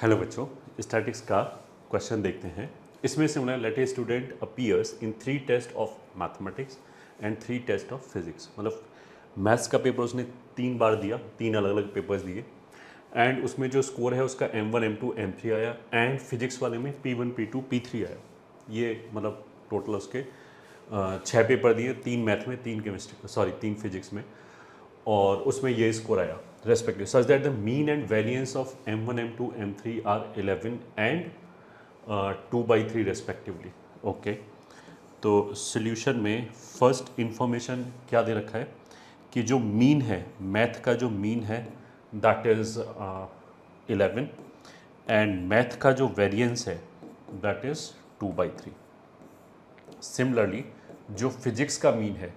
Hello बच्चों, statics का question देखते हैं। इसमें से उन्हें let a student appears in 3 test of mathematics and 3 test of physics. मतलब मैथ्स का पेपर उसने 3 बार दिया, 3 अलग अलग पेपर्स दिए एंड उसमें जो स्कोर है उसका M1 M2 M3 आया एंड फिजिक्स वाले में P1 P2 P3 आया। ये मतलब टोटल उसके 6 पेपर दिए, 3 मैथ में, 3 फिजिक्स में, और उसमें ये स्कोर आया respective such that the mean and variance of M1 M2 M3 are 11 and 2/3 respectively. Okay, तो सॉल्यूशन में फर्स्ट इंफॉर्मेशन क्या दे रखा है कि जो मीन है, मैथ का जो मीन है दैट इज़ 11 एंड मैथ का जो वेरिएंस है दैट इज़ 2/3। सिमिलरली जो फिजिक्स का मीन है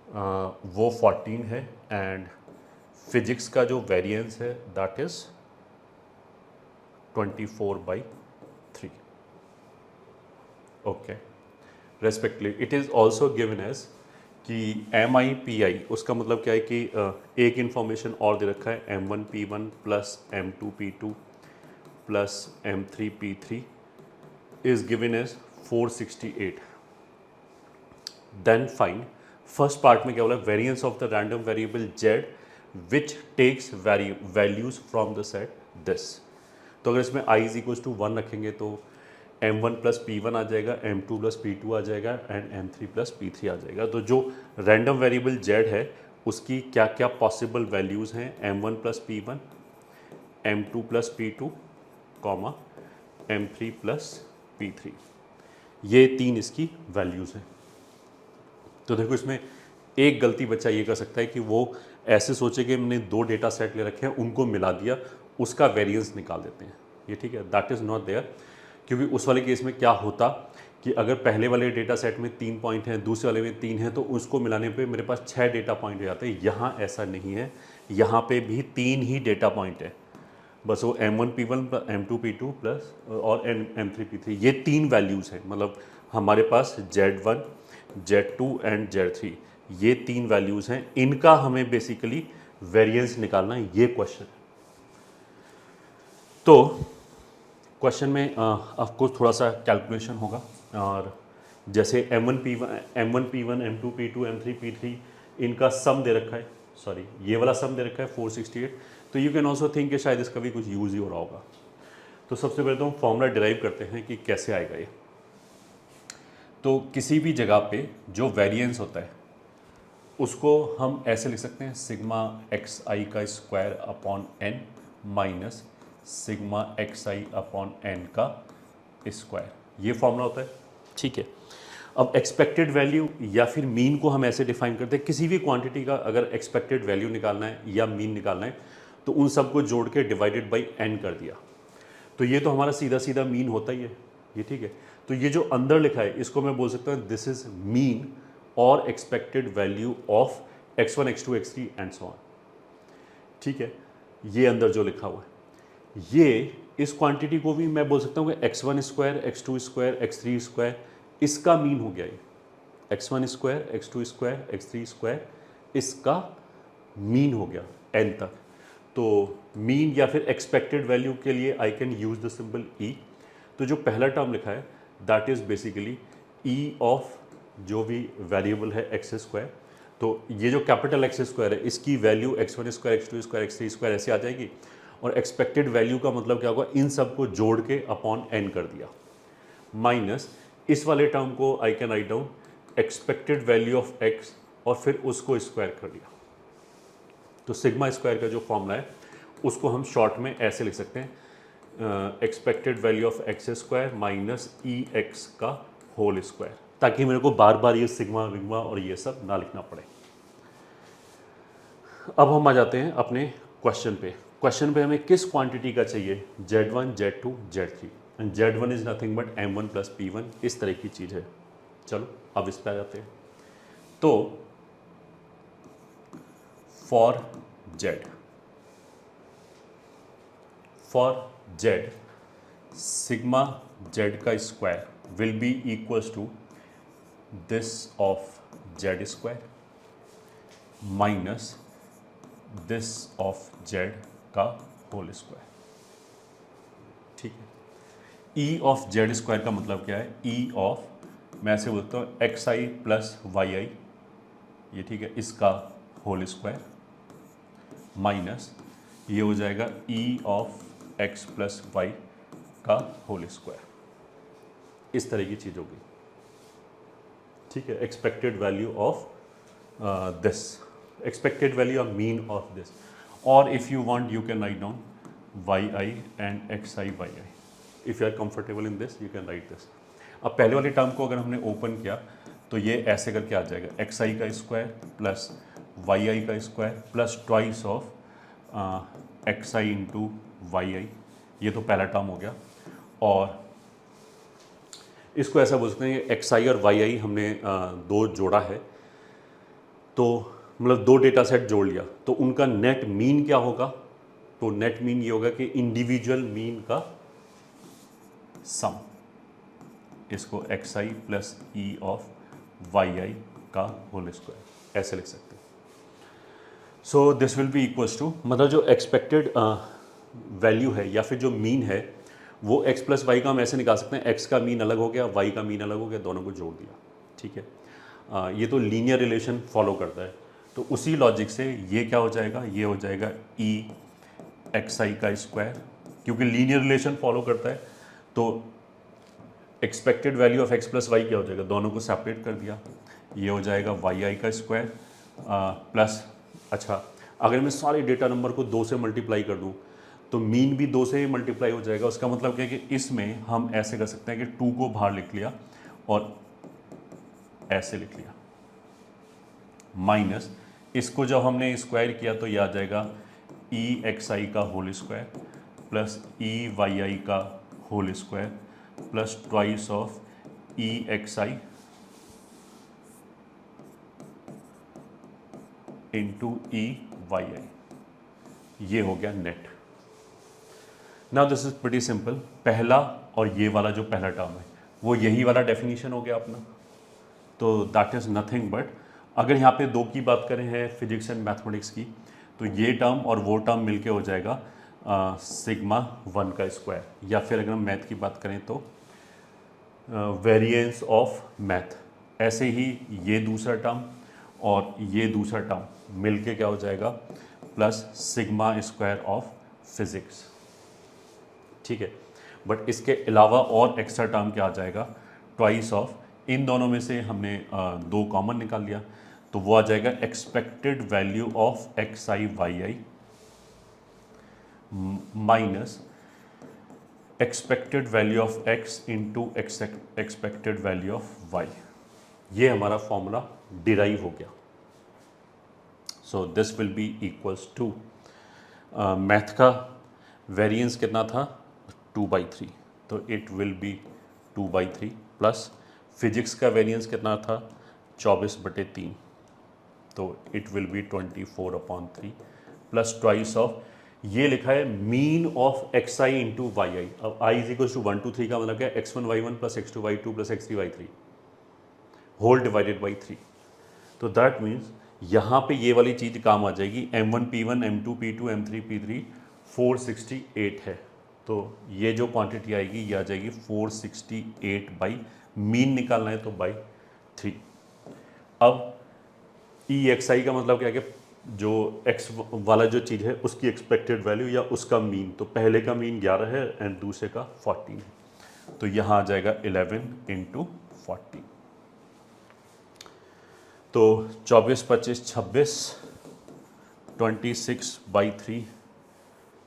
वो 14 है एंड फिजिक्स का जो वेरिएंस है that is 24/3। Okay, respectively it is also given as कि MI PI, उसका मतलब क्या है कि एक इंफॉर्मेशन और दे रखा है M1 P1 plus M2 P2 plus M3 P3 is given as 468। Then find, first part में क्या बोला, variance of the random variable Z which takes values from the set this. तो अगर इसमें i इज इक्वल टू 1 रखेंगे तो M1 plus P1 आ जाएगा, M2 plus P2 आ जाएगा एंड M3 प्लस P3 आ जाएगा। तो जो रैंडम वेरिएबल जेड है उसकी क्या क्या पॉसिबल वैल्यूज़ हैं, M1 plus P1, M2 plus P2, comma M3 plus P3, ये 3 इसकी वैल्यूज़ हैं। तो देखो इसमें एक गलती बच्चा ये कर सकता है कि वो ऐसे सोचे कि हमने 2 डेटा सेट ले रखे हैं, उनको मिला दिया, उसका वेरिएंस निकाल देते हैं। ये ठीक है, दैट इज़ नॉट देयर, क्योंकि उस वाले केस में क्या होता कि अगर पहले वाले डेटा सेट में 3 पॉइंट हैं, दूसरे वाले में 3 हैं, तो उसको मिलाने पे मेरे पास 6 डेटा पॉइंट हो जाते हैं। यहाँ ऐसा नहीं है, यहाँ पे भी 3 ही डेटा पॉइंट है, बस वो M1 P1 M2 P2 plus और M3 P3, ये 3 वैल्यूज़ हैं। मतलब हमारे पास Z1 Z2 एंड Z3, ये 3 वैल्यूज़ हैं, इनका हमें बेसिकली वेरिएंस निकालना है, ये क्वेश्चन है। तो क्वेश्चन में आपको थोड़ा सा कैलकुलेशन होगा, और जैसे M1 P1 M2 P2 M3 P3 इनका सम दे रखा है, सॉरी ये वाला सम दे रखा है 468। तो यू कैन ऑल्सो थिंक कि शायद इसका भी कुछ यूज़ ही हो रहा होगा। तो सबसे पहले तो हम फॉर्मूला डिराइव करते हैं कि कैसे आएगा ये। तो किसी भी जगह पे जो वेरिएंस होता है उसको हम ऐसे लिख सकते हैं, सिग्मा XI का square upon n minus sigma XI upon n का स्क्वायर, ये फॉर्मूला होता है। ठीक है, अब एक्सपेक्टेड वैल्यू या फिर मीन को हम ऐसे डिफाइन करते हैं, किसी भी क्वांटिटी का अगर एक्सपेक्टेड वैल्यू निकालना है या मीन निकालना है तो उन सबको जोड़ के डिवाइडेड बाई n कर दिया, तो ये तो हमारा सीधा सीधा मीन होता ही है। ये ठीक है, तो ये जो अंदर लिखा है इसको मैं बोल सकता हूँ दिस इज मीन और expected value of x1 x2 x3 and so on. ठीक है, ये अंदर जो लिखा हुआ है, ये इस क्वांटिटी को भी मैं बोल सकता हूँ कि x1 square x2 square x3 square, इसका मीन हो गया ये x1 square x2 square x3 square, इसका मीन हो गया n तक। तो मीन या फिर एक्सपेक्टेड वैल्यू के लिए I can use the symbol e। तो जो पहला टर्म लिखा है that is basically e of जो भी वेरिएबल है एक्स स्क्वायर। तो ये जो कैपिटल एक्स स्क्वायर है इसकी value x1 square x2 square x3 square ऐसे आ जाएगी, और एक्सपेक्टेड वैल्यू का मतलब क्या होगा, इन सब को जोड़ के अपॉन n कर दिया, माइनस इस वाले टर्म को I can write down expected value of x और फिर उसको स्क्वायर कर दिया। तो सिग्मा स्क्वायर का जो फॉर्मूला है उसको हम शॉर्ट में ऐसे लिख सकते हैं, expected value of x square minus EX का होल स्क्वायर, ताकि मेरे को बार बार ये सिग्मा विग्मा और ये सब ना लिखना पड़े। अब हम आ जाते हैं अपने क्वेश्चन पे। क्वेश्चन पे हमें किस क्वांटिटी का चाहिए, Z1 Z2 Z3 and Z1 is nothing but M1 plus P1, इस तरह की चीज़ है। चलो अब इस पे आ जाते हैं। तो फॉर Z सिग्मा Z का square will be equals to this of Z square minus this of Z का होल स्क्वायर। ठीक है। ई ऑफ जेड स्क्वायर का मतलब क्या है, ई ऑफ, मैं ऐसे बोलता हूँ x i plus Y i, ये ठीक है, इसका होल स्क्वायर माइनस ये हो जाएगा E of X plus Y का होल स्क्वायर, इस तरह की चीज़ होगी। ठीक है, expected value of this, expected value or mean of this, or if you want you can write down yi and xi yi, if you are comfortable in this you can write this। अब पहले वाली term को अगर हमने open किया तो ये ऐसे करके आ जाएगा xi का स्क्वायर प्लस yi का square plus twice of xi into yi, ये तो पहला टर्म हो गया। और इसको ऐसा बोल सकते हैं xi और yi हमने दो जोड़ा है, तो मतलब दो डेटा सेट जोड़ लिया तो उनका नेट मीन क्या होगा, तो नेट मीन ये होगा कि इंडिविजुअल मीन का सम, इसको x i plus E of y आई का होल स्क्वायर ऐसे लिख सकते हैं। So this will be equals to, मतलब जो एक्सपेक्टेड वैल्यू है या फिर जो मीन है वो एक्स प्लस वाई का हम ऐसे निकाल सकते हैं, एक्स का मीन अलग हो गया, वाई का मीन अलग हो गया, दोनों को जोड़ दिया। ठीक है, ये तो लीनियर रिलेशन फॉलो करता है, तो उसी लॉजिक से ये क्या हो जाएगा, ये हो जाएगा ई एक्स आई का स्क्वायर, क्योंकि लीनियर रिलेशन फॉलो करता है तो expected value of X plus Y क्या हो जाएगा, दोनों को सेपरेट कर दिया, ये हो जाएगा वाई आई का स्क्वायर प्लस, अच्छा अगर मैं सारे डेटा नंबर को 2 से मल्टीप्लाई कर दूं तो मीन भी 2 से ही मल्टीप्लाई हो जाएगा। उसका मतलब क्या है कि इसमें हम ऐसे कर सकते हैं कि 2 को बाहर लिख लिया और ऐसे लिख लिया, माइनस इसको जब हमने स्क्वायर किया तो ये आ जाएगा ई एक्स आई का whole square plus E y आई का whole square plus twice of E x I into E y i, ये हो गया net. Now this is pretty simple, पहला और ये वाला जो पहला टर्म है वो यही वाला डेफिनेशन हो गया अपना, तो दैट इज़ नथिंग बट, अगर यहाँ पे 2 की बात करें हैं फिजिक्स एंड मैथमेटिक्स की, तो ये टर्म और वो टर्म मिलके हो जाएगा सिग्मा 1 का स्क्वायर, या फिर अगर हम मैथ की बात करें तो वेरिएंस ऑफ मैथ, ऐसे ही ये दूसरा टर्म और ये दूसरा टर्म मिलके क्या हो जाएगा plus sigma square of physics. ठीक है, बट इसके अलावा और एक्स्ट्रा टर्म क्या आ जाएगा, ट्वाइस ऑफ, इन दोनों में से हमने 2 कॉमन निकाल लिया तो वो आ जाएगा expected value of x i y i minus expected value of x into expected value of y, ये हमारा फॉर्मूला डिराइव हो गया। So this will be equals to, math का वेरिएंस कितना था 2/3, तो it will be 2/3 plus physics का variance कितना था 24/3, तो it will be 24/3 plus twice of, ये लिखा है mean of x I into Y i. अब आई इज इक्वल टू 1 2 3 का मतलब क्या है, x1 y1 plus x2 y2 plus x3 y3 whole divided by 3, तो दैट मीन्स यहाँ पे ये वाली चीज़ काम आ जाएगी, m1 p1 m2 p2 m3 p3 468 है, तो ये जो क्वांटिटी आएगी ये आ जाएगी 468 बाई, मीन निकालना है तो बाई 3। अब ई एक्स आई का मतलब क्या है कि जो एक्स वाला जो चीज़ है उसकी एक्सपेक्टेड वैल्यू या उसका मीन, तो पहले का मीन 11 है एंड दूसरे का 14 है, तो यहाँ आ जाएगा 11 इंटू 14, तो 24 25 26 26/3,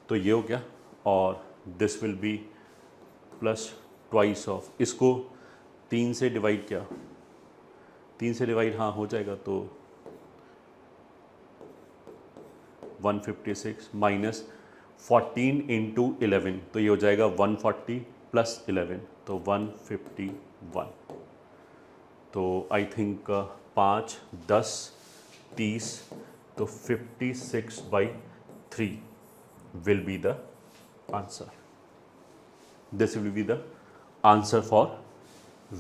तो ये हो गया, और this will B plus twice of, इसको 3 से डिवाइड किया, 3 से डिवाइड हाँ हो जाएगा, तो 156 माइनस 14 इंटू 11, तो ये हो जाएगा 140 प्लस 11, तो 151, तो आई थिंक 5 10 30, तो 56/3 will be the answer. This will be the answer for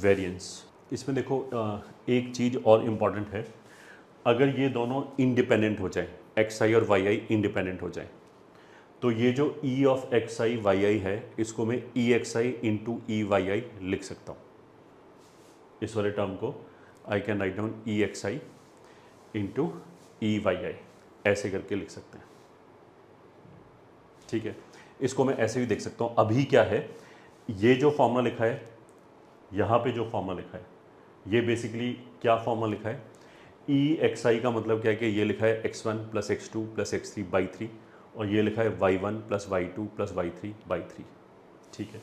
variance. इसमें देखो एक चीज़ और इम्पॉर्टेंट है, अगर ये दोनों इंडिपेंडेंट हो जाए, एक्स आई और वाई आई इंडिपेंडेंट हो जाए, तो ये जो E of x i y i है, इसको मैं E x I into E y i लिख सकता हूँ। इस वाले टर्म को I can write down E x I into E y i, ऐसे करके लिख सकते हैं। ठीक है, इसको मैं ऐसे भी देख सकता हूँ। अभी क्या है, ये जो फॉर्मूला लिखा है, यहाँ पे जो फॉर्मूला लिखा है, ये बेसिकली क्या फॉर्मूला लिखा है, ई एक्स आई का मतलब क्या है कि ये लिखा है x1 plus x2 plus x3 by 3, और ये लिखा है y1 plus y2 plus y3 by 3। ठीक है,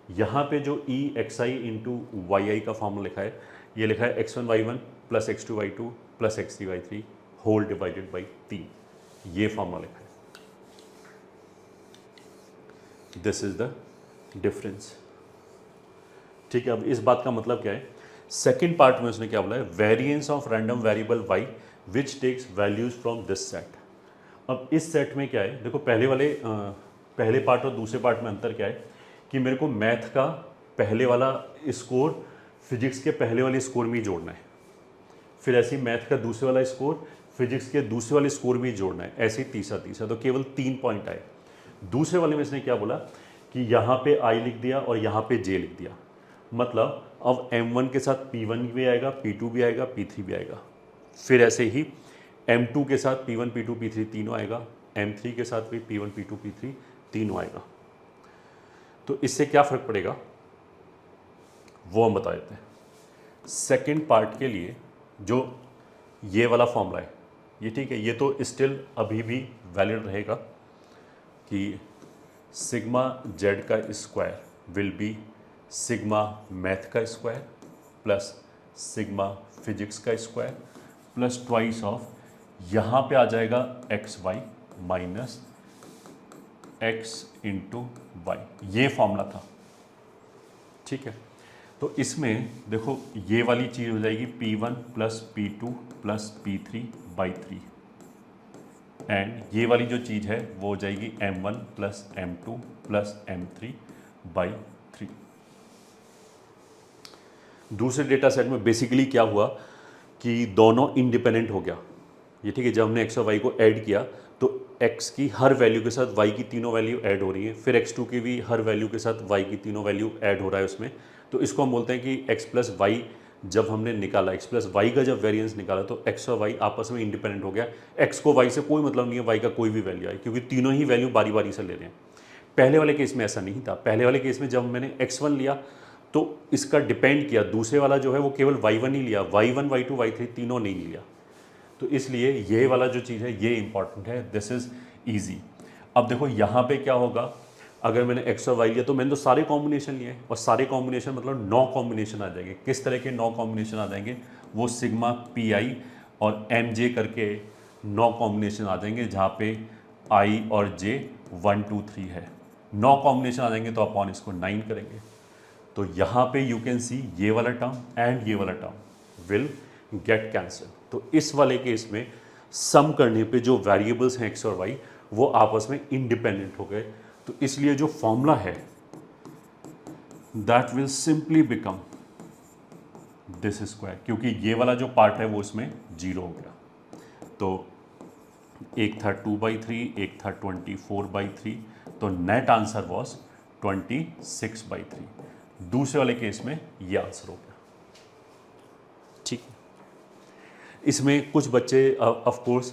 यहाँ पे जो ई एक्स आई इंटू वाई आई का फॉर्मूला लिखा है, ये लिखा है x1 y1 plus x2 y2 plus x3 y3 whole divided by 3, ये फॉर्मूला लिखा है। This is the difference. ठीक है, अब इस बात का मतलब क्या है, सेकेंड पार्ट में उसने क्या बोला है, variance of random variable y which takes values from this set. अब इस सेट में क्या है, देखो पहले पार्ट और दूसरे पार्ट में अंतर क्या है कि मेरे को मैथ का पहले वाला स्कोर फिजिक्स के पहले वाले स्कोर में ही जोड़ना है, फिर ऐसे ही मैथ का दूसरे वाला स्कोर फिजिक्स के दूसरे वाले स्कोर में ही जोड़ना है, ऐसे ही तीसरा, तो केवल 3 पॉइंट आए। दूसरे वाले में इसने क्या बोला कि यहाँ पे i लिख दिया और यहाँ पे j लिख दिया, मतलब अब m1 के साथ p1 भी आएगा, p2 भी आएगा, p3 भी आएगा, फिर ऐसे ही m2 के साथ p1 p2 p3 तीनों आएगा, m3 के साथ भी p1 p2 p3 तीनों आएगा। तो इससे क्या फ़र्क पड़ेगा वो हम बता देते हैं। सेकेंड पार्ट के लिए जो ये वाला फॉर्मूला है, ये ठीक है, ये तो स्टिल अभी भी वैलिड रहेगा कि सिग्मा जेड का square will be sigma math का स्क्वायर प्लस सिग्मा फिजिक्स का स्क्वायर प्लस ट्वाइस ऑफ, यहाँ पे आ जाएगा X Y minus X into Y, ये फॉर्मूला था। ठीक है, तो इसमें देखो ये वाली चीज़ हो जाएगी P1 plus P2 plus P3 by 3, and ये वाली जो चीज़ है वो हो जाएगी M1 plus M2 plus M3 by 3। दूसरे डेटा सेट में बेसिकली क्या हुआ कि दोनों इंडिपेंडेंट हो गया, ये ठीक है, जब हमने x और y को ऐड किया तो x की हर वैल्यू के साथ y की तीनों वैल्यू ऐड हो रही है, फिर x2 की भी हर वैल्यू के साथ y की तीनों वैल्यू ऐड हो रहा है उसमें। तो इसको हम बोलते हैं कि x प्लस वाई जब हमने निकाला, x प्लस वाई का जब वेरिएंस निकाला तो x और y आपस में इंडिपेंडेंट हो गया, x को y से कोई मतलब नहीं है y का कोई भी वैल्यू आए, क्योंकि तीनों ही वैल्यू बारी बारी से ले रहे हैं। पहले वाले केस में ऐसा नहीं था, पहले वाले केस में जब मैंने x1 लिया तो इसका डिपेंड किया, दूसरे वाला जो है वो केवल y1 ही लिया, y1 y2 y3 तीनों नहीं लिया। तो इसलिए ये वाला जो चीज़ है ये इंपॉर्टेंट है, दिस इज़ ईजी। अब देखो यहाँ पे क्या होगा, अगर मैंने x और y लिया तो मैंने तो सारे कॉम्बिनेशन लिए हैं, और सारे कॉम्बिनेशन मतलब 9 कॉम्बिनेशन आ जाएंगे। किस तरह के 9 कॉम्बिनेशन आ जाएंगे, वो सिग्मा पी आई और एम जे करके 9 कॉम्बिनेशन आ जाएंगे, जहाँ पे i और j 1 2 3 है। 9 कॉम्बिनेशन आ जाएंगे तो अपॉन इसको 9 करेंगे, तो यहाँ पे यू कैन सी ये वाला टर्म एंड ये वाला टर्म विल गेट कैंसिल। तो इस वाले केस में सम करने पे जो वेरिएबल्स हैं x और y वो आपस में इंडिपेंडेंट हो गए, तो इसलिए जो फॉर्मूला है that will simply become this square, क्योंकि ये वाला जो पार्ट है वो इसमें 0 हो गया। तो एक था 2/3, एक था 24/3, तो नेट आंसर वॉज 26/3। दूसरे वाले केस में ये आंसर हो गया। ठीक, इसमें कुछ बच्चे ऑफ कोर्स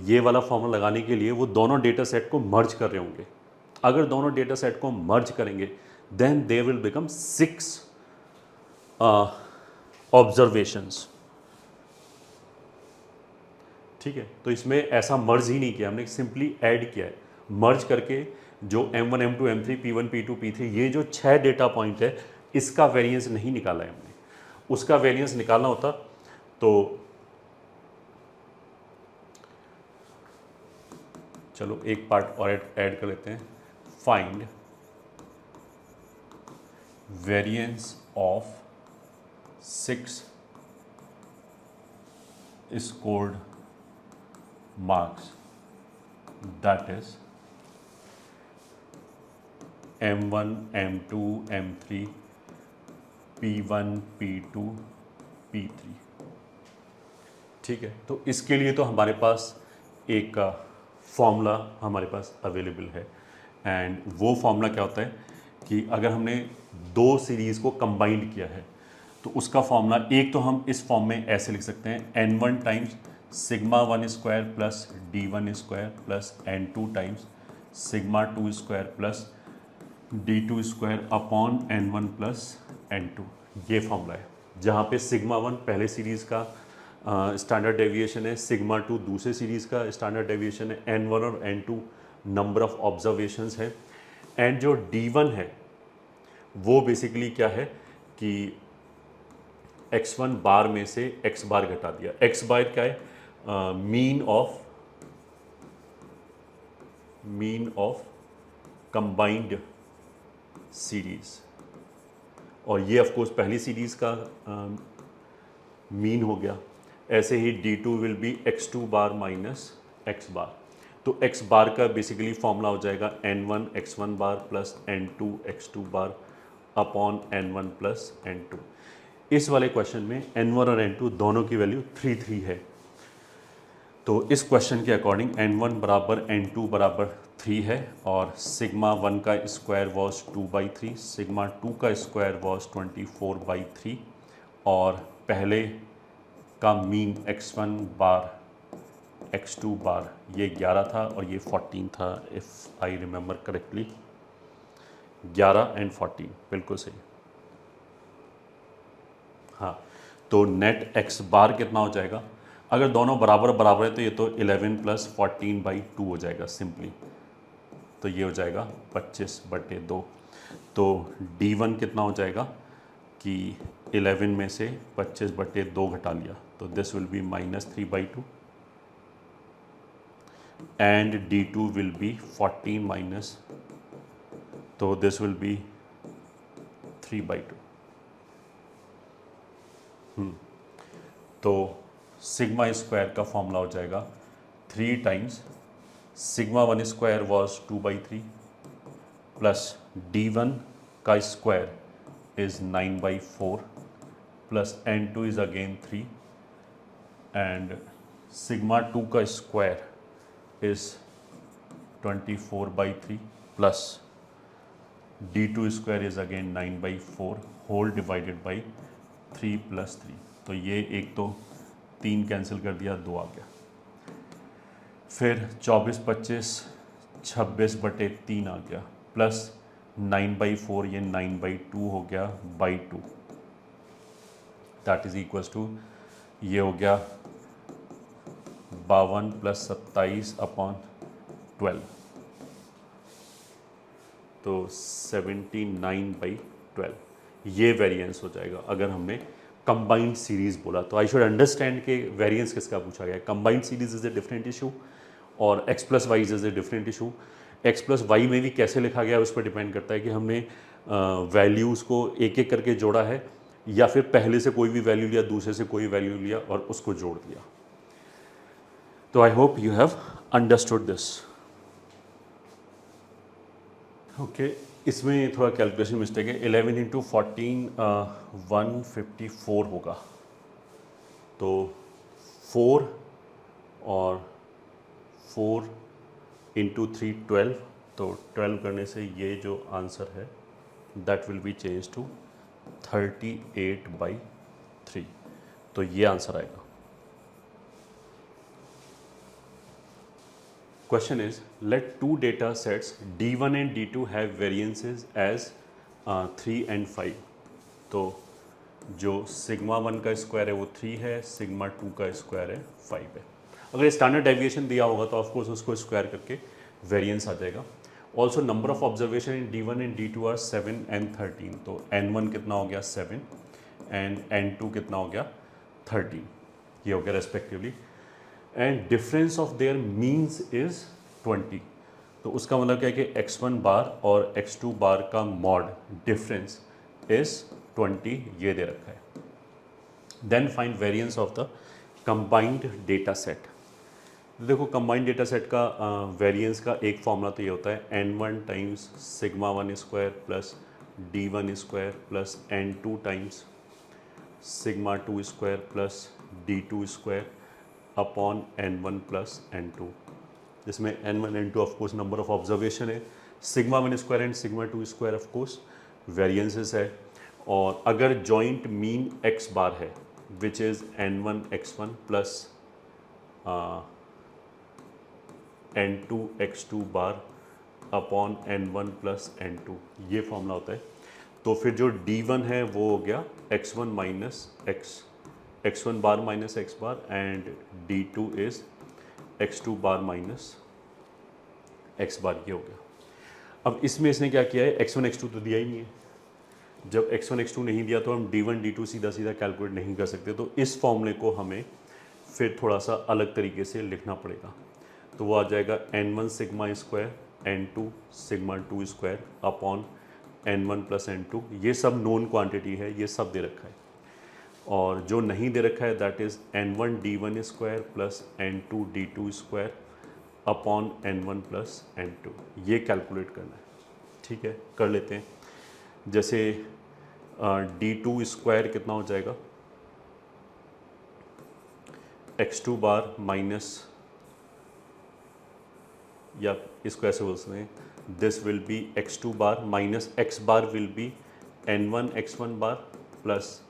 ये वाला फॉर्मूला लगाने के लिए वो दोनों डेटा सेट को मर्ज कर रहे होंगे। अगर दोनों डेटा सेट को मर्ज करेंगे then they will become 6 observations. ठीक है, तो इसमें ऐसा मर्ज ही नहीं किया हमने, सिंपली ऐड किया है। मर्ज करके जो M1 M2 M3 P1 P2 P3 ये जो 6 डेटा पॉइंट है इसका वेरिएंस नहीं निकाला है हमने। उसका वेरिएंस निकालना होता तो चलो एक पार्ट और ऐड कर लेते हैं, find variance of 6 scored marks, that is M1 M2 M3 P1 P2 P3। ठीक है, तो इसके लिए तो हमारे पास एक फॉर्मूला हमारे पास अवेलेबल है। एंड वो फॉर्मूला क्या होता है कि अगर हमने दो सीरीज़ को कंबाइंड किया है तो उसका फॉर्मूला एक तो हम इस फॉर्म में ऐसे लिख सकते हैं n1 times sigma 1 square plus d1 square plus n2 times sigma 2 square plus d2 square upon n1 plus n2। ये फॉर्मूला है जहाँ पे सिग्मा 1 पहले सीरीज़ का स्टैंडर्ड डेविएशन है, सिग्मा 2 दूसरे सीरीज़ का स्टैंडर्ड डेविएशन है, n1 और n2 नंबर ऑफ ऑब्जर्वेशंस है। एंड जो d1 है वो बेसिकली क्या है कि x1 बार में से x बार घटा दिया। x बार क्या है? मीन ऑफ कंबाइंड सीरीज, और ये ऑफ कोर्स पहली सीरीज का मीन हो गया। ऐसे ही d2 will be x2 bar minus x बार। तो x बार का बेसिकली फॉर्मूला हो जाएगा n1 x1 bar plus n2 x2 bar upon n1 plus n2। इस वाले क्वेश्चन में n1 और n2 दोनों की वैल्यू 3 है। तो इस क्वेश्चन के अकॉर्डिंग n1 बराबर n2 बराबर 3 है, और सिग्मा 1 का स्क्वायर वॉज 2/3, सिग्मा 2 का स्क्वायर वॉज 24/3, और पहले का मीन x1 बार x2 बार ये 11 था और ये 14 था, if I remember correctly. 11 and 14 बिल्कुल सही। हाँ, तो नेट x बार कितना हो जाएगा? अगर दोनों बराबर बराबर है तो ये तो 11 प्लस 14/2 हो जाएगा सिंपली। तो ये हो जाएगा 25/2। तो d1 कितना हो जाएगा कि 11 में से 25/2 घटा लिया तो this will be -3/2, and d2 will be 14 minus, तो दिस विल बी 3/2। तो सिग्मा स्क्वायर का फॉर्मूला हो जाएगा 3 times sigma 1 square was 2/3 plus d1 का square is 9/4 plus n2 is again 3, and sigma 2 का square is 24/3 plus d2 square is again 9/4 whole divided by 3 plus 3। तो ये एक तो 3 कैंसिल कर दिया, 2 आ गया। फिर 24 25 26/3 आ गया, प्लस 9/4 ये 9/2 हो गया by 2, that is equals to ये हो गया 52 प्लस 27/12, तो 79/12 ये वेरिएंस हो जाएगा अगर हमने कंबाइंड सीरीज बोला। तो आई शुड अंडरस्टैंड कि वेरिएंस किसका पूछा गया है। Combined series is a different issue और x plus Y is a different issue. x plus Y में भी कैसे लिखा गया उस पर डिपेंड करता है कि हमने वैल्यूज़ को एक एक करके जोड़ा है या फिर पहले से कोई भी वैल्यू लिया, दूसरे से कोई वैल्यू लिया और उसको जोड़ दिया। तो I hope you have understood this. Okay, इसमें थोड़ा कैलकुलेशन मिस्टेक है। 11 इंटू 14 154 होगा, तो 4 और 4 इंटू 3 12, तो 12 करने से ये जो आंसर है that will be change to 38/3। तो ये आंसर आएगा। Question is, let two data sets D1 and D2 have variances as 3 and 5। तो जो सिग्मा 1 का स्क्वायर है वो 3 है, सिग्मा 2 का स्क्वायर है 5 है। अगर स्टैंडर्ड डेविएशन दिया होगा तो ऑफकोर्स उसको स्क्वायर करके वेरिएंस आ जाएगा। Also number of observation in D1 and D2 are 7 and 13। तो N1 कितना हो गया 7 एंड N2 कितना हो गया 13, ये हो गया respectively. And difference of their means is 20। तो उसका मतलब क्या है कि x1 बार और x2 बार का मॉड डिफरेंस इज 20, ये दे रखा है। Then find variance of the combined data set. देखो कंबाइंड डेटा सेट का वेरिएंस का एक फॉर्मूला तो ये होता है n1 times sigma 1 square plus d1 square plus n2 times sigma 2 square plus d2 square upon n1 plus n2। जिसमें n1 n2 of course number of observation है, sigma 1 square and sigma 2 square of course variances है, और अगर joint mean x बार है विच is n1 x1 plus n2 x2 bar upon n1 plus n2, ये formula होता है। तो फिर जो d1 है वो हो गया x1 minus x1 bar minus x bar and d2 is x2 bar minus x बार, ये हो गया। अब इसमें इसने क्या किया है, x1 x2 तो दिया ही नहीं है। जब x1 x2 नहीं दिया तो हम d1 d2 सीधा सीधा कैलकुलेट नहीं कर सकते, तो इस फॉर्मूले को हमें फिर थोड़ा सा अलग तरीके से लिखना पड़ेगा। तो वो आ जाएगा n1 sigma square n2 sigma 2 square upon n1 plus n2। ये सब नोन क्वांटिटी है, ये सब दे रखा है। और जो नहीं दे रखा है that is n1 d1 square plus n2 d2 square upon n1 plus n2, ये कैलकुलेट करना है। ठीक है, कर लेते हैं। जैसे d2 स्क्वायर कितना हो जाएगा, x2 बार माइनस, या इसको ऐसे बोल सकते हैं, this will be x2 bar minus x bar will be n1 x1 bar plus,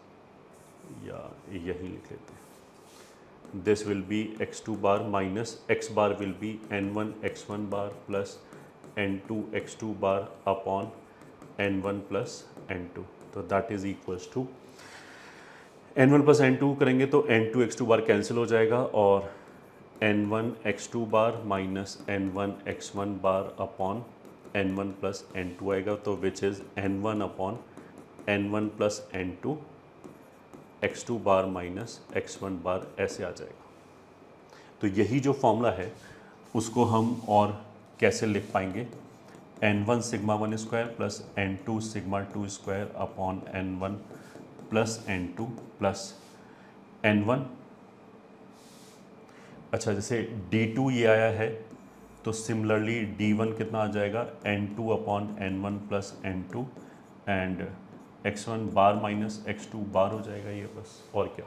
या यही लिख लेते हैं, this will be x2 bar minus x bar will be n1 x1 bar plus n2 x2 bar upon n1 plus n2। तो that is equals to n1 plus n2 करेंगे तो n2 x2 बार cancel हो जाएगा और n1 x2 bar minus n1 x1 bar upon n1 plus n2 आएगा, तो which is n1 upon n1 plus n2 x2 bar minus x1 bar, ऐसे आ जाएगा। तो यही जो फॉर्मूला है उसको हम और कैसे लिख पाएंगे, n1 sigma 1 square plus n2 sigma 2 square upon n1 plus n2 plus n1। अच्छा, जैसे d2 ये आया है तो सिमिलरली d1 कितना आ जाएगा, n2 upon n1 plus n2 and x1 bar minus x2 बार हो जाएगा ये, बस और क्या।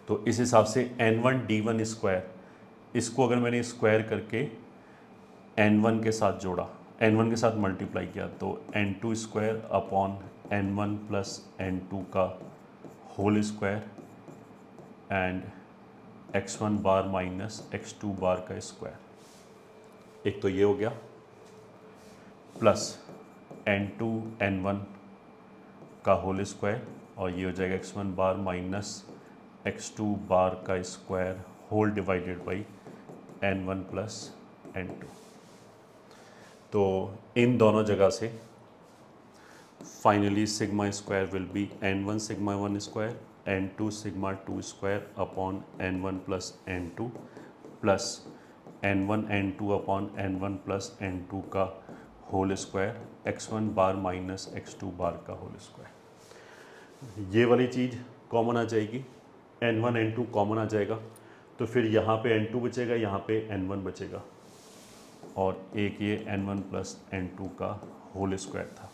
तो इस हिसाब से n1 d1 स्क्वायर, इसको अगर मैंने स्क्वायर करके n1 के साथ जोड़ा, n1 के साथ मल्टीप्लाई किया, तो n2 square upon n1 plus n2 का whole square and x1 bar minus x2 bar का स्क्वायर। एक तो ये हो गया, प्लस n2 n1 का होल स्क्वायर, और ये हो जाएगा x1 bar minus x2 bar का square whole divided by n1 plus n2। तो इन दोनों जगह से finally sigma square will be n1 sigma 1 square n2 sigma 2 square upon n1 plus n2 plus n1 n2 upon n1 plus n2 का whole square x1 bar minus x2 bar का whole square. ये वाली चीज़ common आ जाएगी, n1 n2 common आ जाएगा, तो फिर यहाँ पे n2 बचेगा, यहाँ पे n1 बचेगा, और एक ये n1 प्लस n2 का होल स्क्वायर था,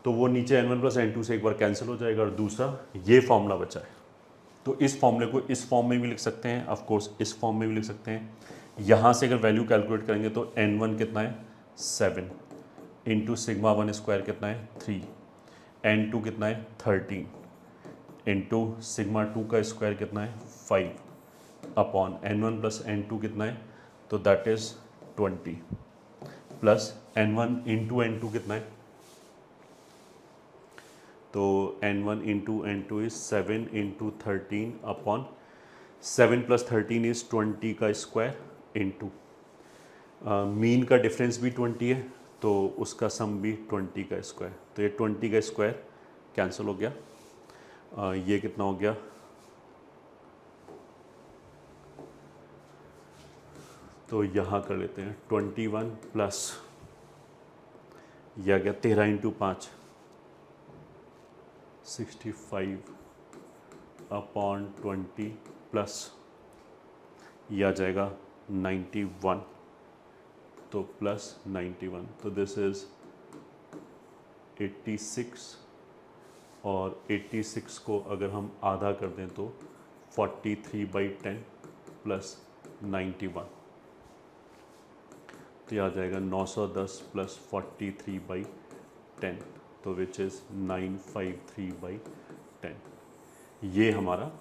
तो वो नीचे n1 प्लस n2 से एक बार कैंसिल हो जाएगा, और दूसरा ये फॉर्मूला बचा है। तो इस फॉर्मूले को इस फॉर्म में भी लिख सकते हैं, ऑफ कोर्स इस फॉर्म में भी लिख सकते हैं। यहाँ से अगर वैल्यू कैलकुलेट करेंगे तो n1 कितना है 7 इंटू सिग्मा 1 स्क्वायर कितना है 3, n2 कितना है 13 इंटू सिग्मा 2 का स्क्वायर कितना है 5 अपॉन n1 प्लस n2 कितना है, तो that is 20 plus n1 into n2 कितना है, तो n1 into n2 is 7 into 13 upon 7 plus 13 is 20 का स्क्वायर इंटू मीन का डिफरेंस भी 20 है, तो उसका सम भी 20 का स्क्वायर, तो ये 20 का स्क्वायर कैंसिल हो गया। ये कितना हो गया, तो यहाँ कर लेते हैं 21 प्लस यह गया 13 इंटू 5 65 अपॉन 20 प्लस यह आ जाएगा 91, तो प्लस 91, तो दिस इज़ 86, और 86 को अगर हम आधा कर दें तो 43/10 प्लस 91, तो ये आ जाएगा 910 प्लस 43/10, तो विच इज़ 953/10। ये हमारा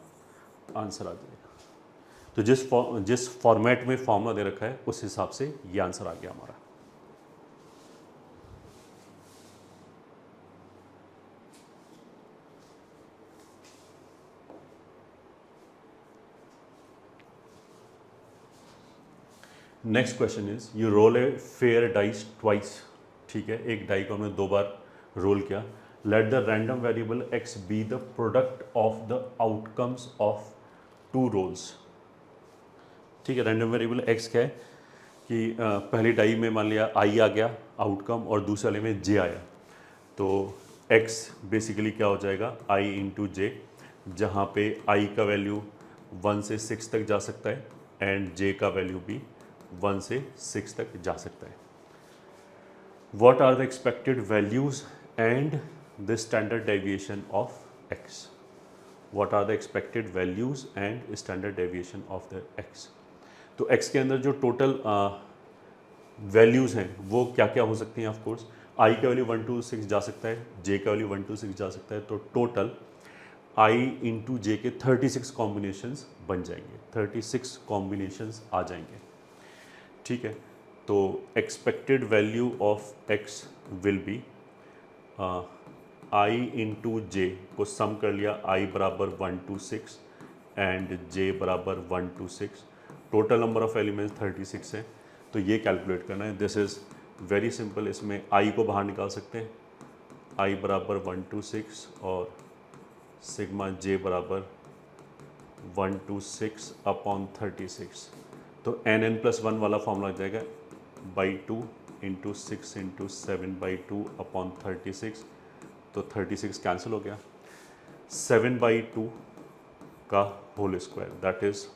आंसर आ जाएगा। तो जिस फॉर्मेट में फॉर्मूला दे रखा है उस हिसाब से ये आंसर आ गया हमारा। Next question is you roll a fair dice twice. ठीक है, एक डाई को हमने 2 बार रोल किया। Let the random variable X be the product of the outcomes of 2 rolls. ठीक है, रैंडम वेरिएबल एक्स क्या है कि पहली डाई में मान लिया आई आ गया आउटकम और दूसरे वाले में जे आया, तो एक्स बेसिकली क्या हो जाएगा आई इंटू जे, जहाँ पे आई का वैल्यू 1 से 6 तक जा सकता है एंड जे का वैल्यू भी 1 से 6 तक जा सकता है। What are the expected values and the standard deviation of x? What are the expected values and standard deviation of the x? तो x के अंदर जो टोटल वैल्यूज़ हैं वो क्या क्या हो सकती हैं? ऑफ कोर्स i का वैल्यू 1 to 6 जा सकता है, j का वैल्यू 1 to 6 जा सकता है, तो टोटल i इंटू जे के 36 कॉम्बिनेशंस बन जाएंगे, 36 कॉम्बिनेशंस आ जाएंगे। ठीक है, तो expected value of x will be i into j को सम कर लिया, i बराबर 1 to 6 एंड j बराबर 1 to 6, total number of elements 36 है, तो ये कैलकुलेट करना है। दिस इज़ वेरी सिंपल, इसमें i को बाहर निकाल सकते हैं, i बराबर 1 to 6 और सिग्मा j बराबर 1 to 6 अपॉन 36, तो n+1 वाला फॉर्मूला लग जाएगा बाई 2 इंटू 6 इंटू 7/2 अपॉन 36, तो 36 कैंसिल हो गया, 7/2 का होल स्क्वायर दैट इज़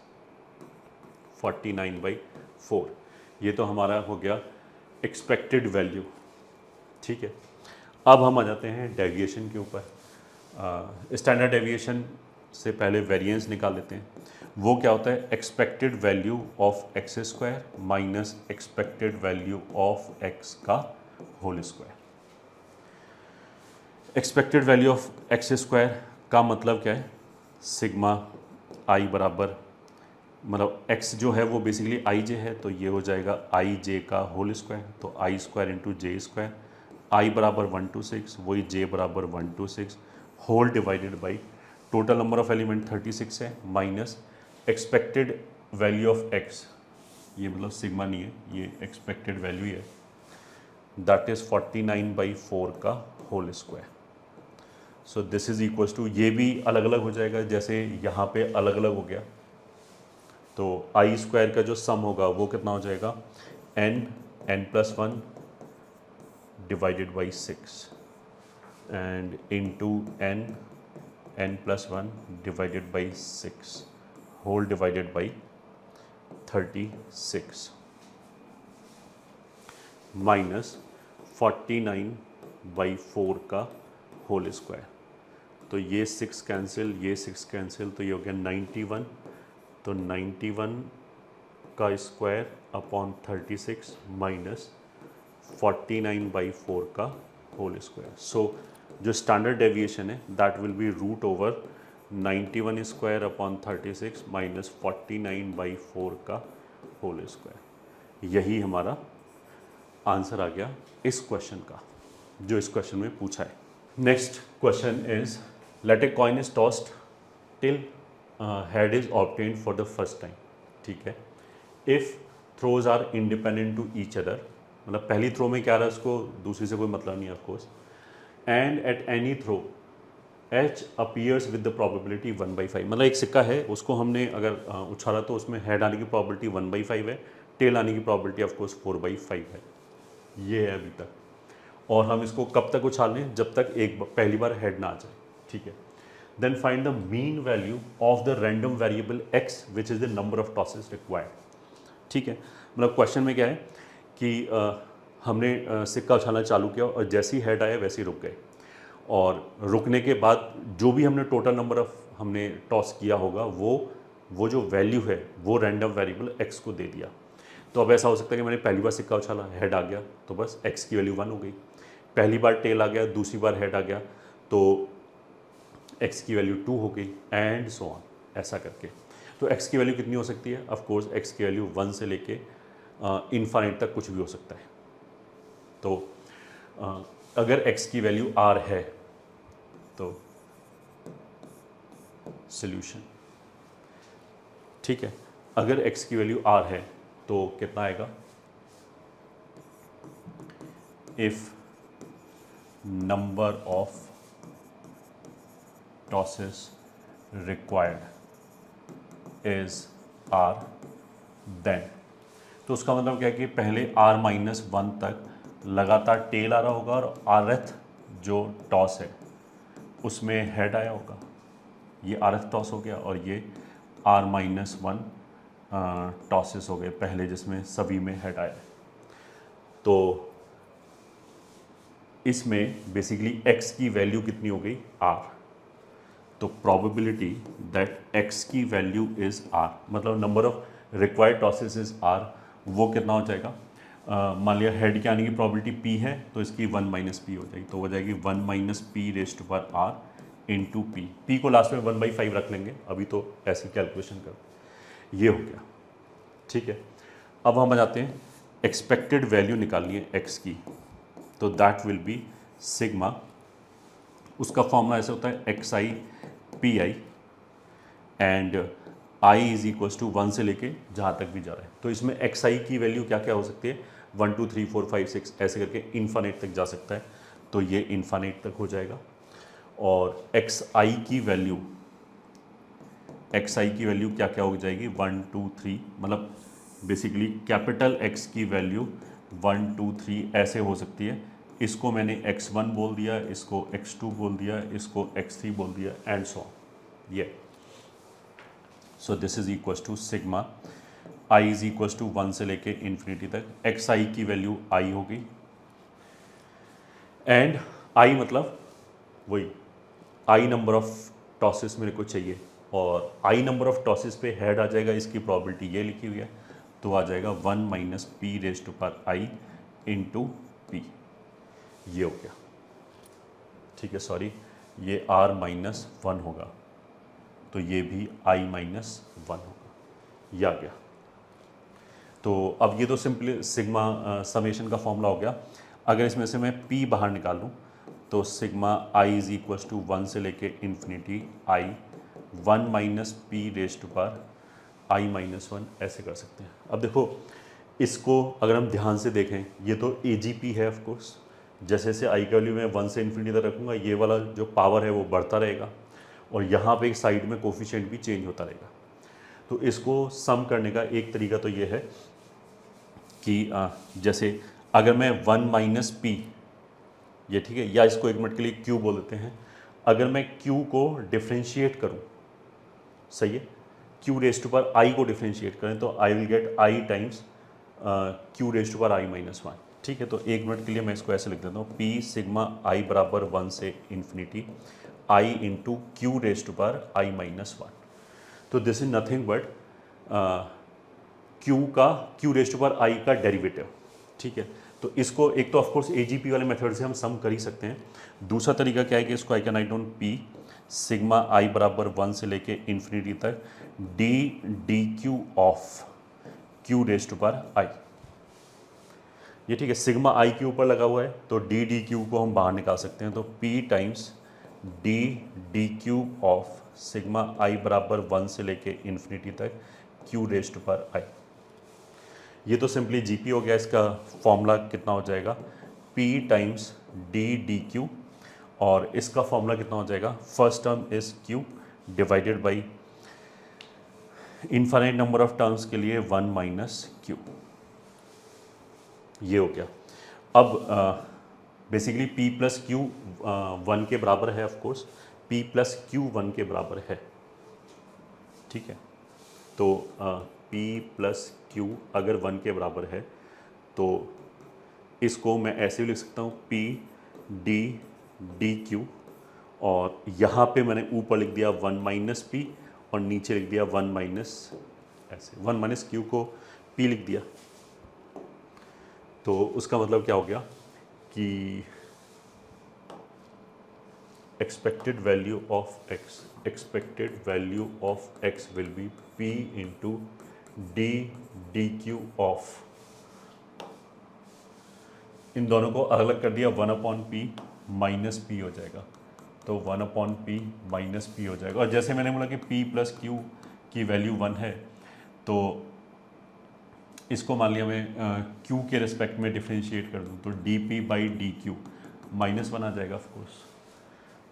49/4। ये तो हमारा हो गया एक्सपेक्टेड वैल्यू। ठीक है, अब हम आ जाते हैं डेविएशन के ऊपर। स्टैंडर्ड डेविएशन से पहले वेरिएंस निकाल लेते हैं। वो क्या होता है? Expected value of x square minus expected value of x का whole square. Expected value of x square का मतलब क्या है? सिग्मा आई बराबर, मतलब एक्स जो है वो बेसिकली आई जे है, तो ये हो जाएगा आई जे का होल स्क्वायर, तो आई स्क्वायर इंटू जे स्क्वायर, आई बराबर 1 to 6, वही जे बराबर 1 to 6 whole divided by total number of element 36 है minus expected value of X, ये मतलब सिग्मा नहीं है, ये एक्सपेक्टेड वैल्यू है, दैट इज़ 49/4 का whole square. So this is equals to, ये भी अलग अलग हो जाएगा, जैसे यहाँ पे अलग अलग हो गया, तो आई स्क्वायर का जो सम होगा वो कितना हो जाएगा? n+1 divided by 6 and into n+1 divided by 6 whole divided by 36 minus 49/4 का होल स्क्वायर, तो ये 6 कैंसिल, ये 6 कैंसिल, तो ये हो गया 91, तो 91 का स्क्वायर अपॉन 36 माइनस 49/4 का होल स्क्वायर। सो जो स्टैंडर्ड डेविएशन है that will be root over 91 square upon 36 minus 49/4 का होल स्क्वायर। यही हमारा आंसर आ गया इस क्वेश्चन का, जो इस क्वेश्चन में पूछा है। Next question is let a coin is tossed till head is obtained for the first time. ठीक है, if throws are independent to each other, मतलब पहली थ्रो में क्या रहा है उसको दूसरी से कोई मतलब नहीं है of course, and at any throw H appears with the probability 1/5, मतलब एक सिक्का है उसको हमने अगर उछाला तो उसमें हेड आने की प्रॉबिलिटी 1/5 है, टेल आने की प्रॉबिलिटी ऑफकोर्स 4/5 है, ये है अभी तक, और हम इसको कब तक उछाल लें? जब तक पहली बार हेड ना आ जाए। ठीक है, then find the mean value of the random variable X which is the number of tosses required. ठीक है, मतलब क्वेश्चन में क्या है कि हमने सिक्का उछालना चालू किया और जैसे ही हेड आया वैसे ही रुक गए, और रुकने के बाद जो भी हमने टोटल नंबर ऑफ हमने टॉस किया होगा वो वो जो वैल्यू है वो रैंडम वेरिएबल x को दे दिया। तो अब ऐसा हो सकता है कि मैंने पहली बार सिक्का उछाला, हेड आ गया, तो बस x की वैल्यू 1 हो गई। पहली बार टेल आ गया, दूसरी बार हेड आ गया, तो x की वैल्यू 2 हो गई, एंड सो ऑन, ऐसा करके। तो x की वैल्यू कितनी हो सकती है? ऑफ कोर्स x की वैल्यू 1 से लेके इनफाइनाइट तक कुछ भी हो सकता है। तो अगर x की वैल्यू r है तो सॉल्यूशन, ठीक है, अगर x की वैल्यू r है तो कितना आएगा? If number of tosses required is r, then, तो उसका मतलब क्या है कि पहले r-1 तक लगातार टेल आ रहा होगा और rth जो टॉस है उसमें हेड आया होगा। ये rth टॉस हो गया और ये r-1 टॉसेस हो गए पहले, जिसमें सभी में हेड आया। तो इसमें बेसिकली x की वैल्यू कितनी हो गई? r। तो प्रोबेबिलिटी दैट x की वैल्यू इज r, मतलब number of required tosses is r, वो कितना हो जाएगा? मान लिया हेड के आने की प्रोबेबिलिटी p है, तो इसकी 1 माइनस पी हो जाएगी, तो हो जाएगी 1 माइनस पी रेस्ट पर r इंटू पी। पी को लास्ट में 1/5 रख लेंगे, अभी तो ऐसी कैलकुलेशन कर। ये हो गया, ठीक है। अब हम आ जाते हैं एक्सपेक्टेड वैल्यू निकालनी है x की, तो दैट विल बी सिग्मा, उसका फॉर्मूला ऐसे होता है xi pi and i is equals to 1 से लेके जहाँ तक भी जा रहा है। तो इसमें xi की वैल्यू क्या क्या हो सकती है? 1 2 3 4 5 6 ऐसे करके इन्फानेट तक जा सकता है, तो ये इन्फानेट तक हो जाएगा। और xi की वैल्यू क्या क्या हो जाएगी? 1 2 3, मतलब बेसिकली कैपिटल X की वैल्यू 1 2 3 ऐसे हो सकती है। इसको मैंने x1 बोल दिया, इसको x2 बोल दिया, इसको x3 बोल दिया, एंड सो ऑन। ये so this is equals to sigma i is equals to 1 से लेके इन्फिनिटी तक। xi की वैल्यू i हो गई, एंड i मतलब वही i नंबर ऑफ टॉसेस मेरे को चाहिए, और i नंबर ऑफ टॉसेस पे हेड आ जाएगा, इसकी प्रोबेबिलिटी ये लिखी हुई है, तो आ जाएगा 1 माइनस पी रेस्ट पर i इंटू पी। ये हो गया, ठीक है, सॉरी, ये r-1 होगा, तो ये भी i-1 होगा, ये आ गया। तो अब ये तो सिंपली सिग्मा समेशन का फॉर्मूला हो गया। अगर इसमें से मैं p बाहर निकाल लूँ तो sigma i is equals to 1 से लेके infinity i 1 minus P raised पर i-1 ऐसे कर सकते हैं। अब देखो, इसको अगर हम ध्यान से देखें, ये तो AGP है ऑफ कोर्स, जैसे जैसे आई की वैल्यू मैं 1 से इन्फिनिटी तक रखूँगा, ये वाला जो पावर है वो बढ़ता रहेगा, और यहाँ पे एक साइड में कोफिशिएंट भी चेंज होता रहेगा। तो इसको सम करने का एक तरीका तो ये है कि जैसे अगर मैं 1 माइनस पी, ये ठीक है, या इसको एक मिनट के लिए क्यू बोल देते हैं, अगर मैं क्यू को डिफ्रेंशिएट करूँ, सही है, क्यू रेस्ट पर आई को डिफ्रेंशिएट करें तो आई will gate I times Q rest पर i-1, ठीक है। तो एक मिनट के लिए मैं इसको ऐसे लिख देता हूँ, p सिग्मा i बराबर 1 से infinity i into Q rest पर i-1। तो this is nothing but Q rest पर i का डेरिवेटिव, ठीक है। तो इसको एक तो ऑफकोर्स AGP वाले मेथड से हम सम कर ही सकते हैं। दूसरा तरीका क्या है कि इसको आई can write down p sigma i बराबर 1 से लेके इन्फिनिटी तक D Q of Q rest पर i, ये ठीक है, सिग्मा i के ऊपर लगा हुआ है, तो डी क्यू को हम बाहर निकाल सकते हैं, तो p times D Q of sigma i बराबर 1 से लेके इन्फिनिटी तक क्यू रेस्ट पर i। ये तो सिंपली GP हो गया। इसका फॉर्मूला कितना हो जाएगा? p टाइम्स डी क्यू, और इसका फॉर्मूला कितना हो जाएगा? First term is q divided by infinite number of terms के लिए 1 माइनस q। ये हो गया। अब बेसिकली p प्लस क्यू 1 के बराबर है, of course p plus Q 1 के बराबर है, ठीक है। तो p प्लस क्यू अगर 1 के बराबर है तो इसको मैं ऐसे भी लिख सकता हूँ, p डी क्यू, और यहाँ पे मैंने ऊपर लिख दिया 1 माइनस पी, और नीचे लिख दिया 1 माइनस, ऐसे 1 माइनस क्यू को p लिख दिया। तो उसका मतलब क्या हो गया कि expected value of x will be p into d dq of, इन दोनों को अलग अलग कर दिया, 1/p माइनस पी हो जाएगा, तो 1/p माइनस पी हो जाएगा। और जैसे मैंने बोला कि p प्लस क्यू की वैल्यू 1 है, तो इसको मान लिया मैं q के रिस्पेक्ट में डिफ्रेंशिएट कर दूँ तो dp/dq -1 आ जाएगा ऑफकोर्स।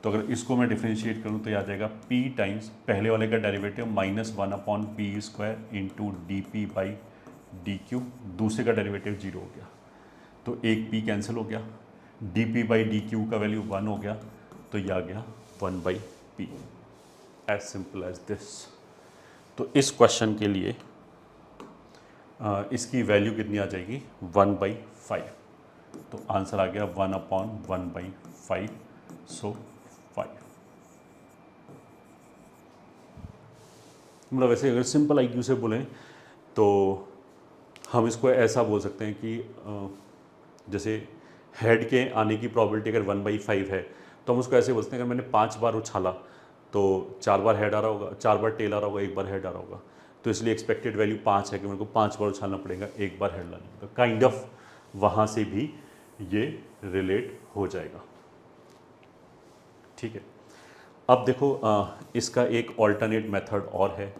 तो अगर इसको मैं डिफ्रेंशिएट करूँ तो ये आ जाएगा p टाइम्स पहले वाले का डेरिवेटिव -1/p² इंटू dp/dq, दूसरे का डेरिवेटिव 0 हो गया, तो एक p कैंसिल हो गया, dp/dq का वैल्यू 1 हो गया, तो ये आ गया 1/p, as simple as this. तो इस क्वेश्चन के लिए इसकी वैल्यू कितनी आ जाएगी 1/5, तो आंसर आ गया 1/1/5, सो 5। मतलब वैसे अगर सिंपल IQ से बोलें तो हम इसको ऐसा बोल सकते हैं कि जैसे हेड के आने की प्रॉबिलिटी अगर 1/5 है, तो हम उसको ऐसे बोलते हैं अगर मैंने 5 बार उछाला तो 4 बार हेड आ रहा होगा, 4 बार टेल आ रहा होगा, 1 बार हेड आ रहा होगा, तो इसलिए एक्सपेक्टेड वैल्यू 5 है कि मेरे को 5 बार उछालना पड़ेगा, 1 बार हेड लाने का, काइंड ऑफ वहाँ से भी ये रिलेट हो जाएगा। ठीक है, अब देखो इसका एक ऑल्टरनेट मेथड और है,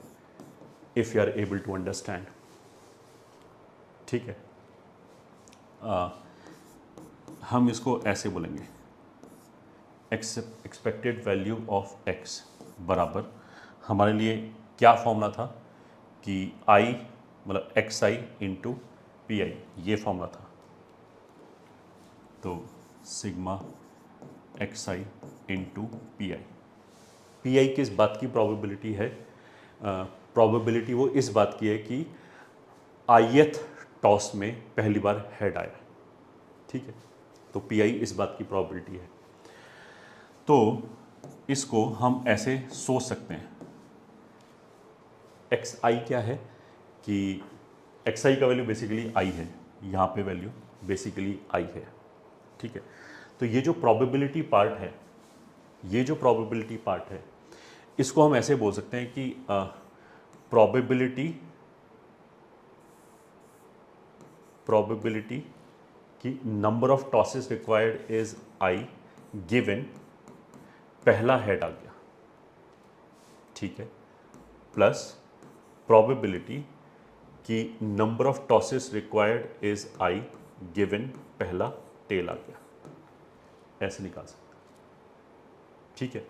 if you are able to understand. ठीक है, हम इसको ऐसे बोलेंगे, एक्सपेक्टेड वैल्यू ऑफ x बराबर, हमारे लिए क्या फॉर्मूला था कि i मतलब xi इंटू पी आई, ये फॉर्मूला था। तो sigma xi into P I किस बात की प्रोबेबिलिटी है? प्रोबेबिलिटी वो इस बात की है कि ith टॉस में पहली बार हेड आया। ठीक है, तो पी आई इस बात की प्रोबेबिलिटी है। तो इसको हम ऐसे सोच सकते हैं, एक्स आई क्या है कि एक्स आई का वैल्यू बेसिकली आई है, यहाँ पे वैल्यू बेसिकली आई है। ठीक है, तो ये जो प्रोबेबिलिटी पार्ट है, ये जो प्रोबेबिलिटी पार्ट है, इसको हम ऐसे बोल सकते हैं कि प्रोबेबिलिटी कि number of tosses required is I given पहला हेड आ गया। ठीक है, प्लस प्रोबेबिलिटी कि number of tosses required is I given पहला टेल आ गया, ऐसे निकाल सकते हैं। ठीक है,